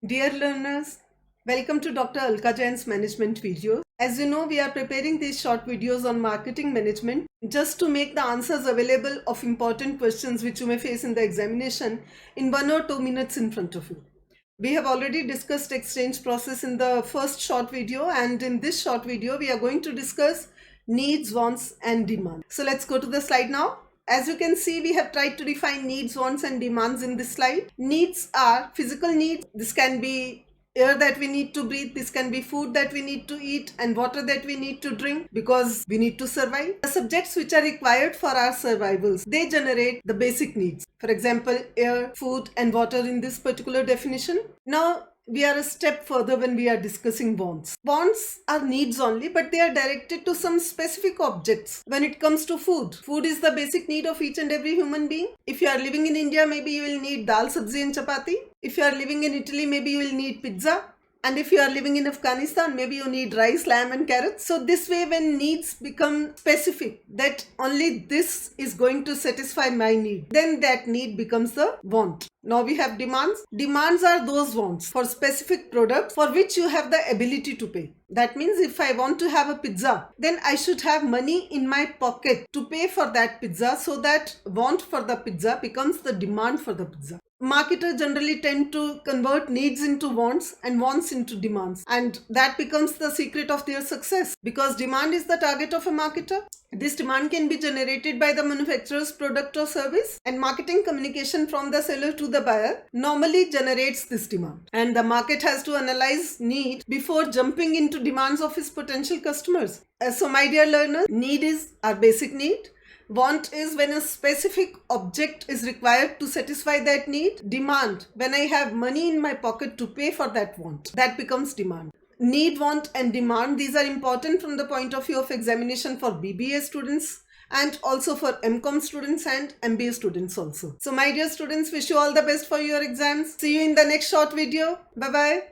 Dear learners, welcome to Dr. Alka Jain's management videos. As you know, we are preparing these short videos on marketing management just to make the answers available of important questions which you may face in the examination in 1 or 2 minutes in front of you. We have already discussed exchange process in the first short video, and in this short video we are going to discuss needs, wants and demand. So let's go to the slide now. As you can see, we have tried to define needs, wants and demands in this slide. Needs are physical needs. This can be air that we need to breathe, this can be food that we need to eat and water that we need to drink because we need to survive. The subjects which are required for our survivals, they generate the basic needs. For example, air, food and water in this particular definition. Now we are a step further when we are discussing wants. Wants are needs only, but they are directed to some specific objects. When it comes to food, food is the basic need of each and every human being. If you are living in India, maybe you will need dal, sabzi and chapati. If you are living in Italy, maybe you will need pizza. And if you are living in Afghanistan, maybe you need rice, lamb and carrots. So this way, when needs become specific, that only this is going to satisfy my need, then that need becomes the want. Now we have demands. Demands are those wants for specific products for which you have the ability to pay. That means if I want to have a pizza, then I should have money in my pocket to pay for that pizza, so that want for the pizza becomes the demand for the pizza. Marketers generally tend to convert needs into wants and wants into demands, and that becomes the secret of their success, because demand is the target of a marketer. This demand can be generated by the manufacturer's product or service, and marketing communication from the seller to the buyer normally generates this demand, and the market has to analyze need before jumping into demands of its potential customers. So my dear learner, need is our basic need. Want is when a specific object is required to satisfy that need. Demand, when I have money in my pocket to pay for that want. That becomes demand. Need, want and demand, these are important from the point of view of examination for BBA students and also for MCOM students and MBA students also. So my dear students, wish you all the best for your exams. See you in the next short video. Bye-bye.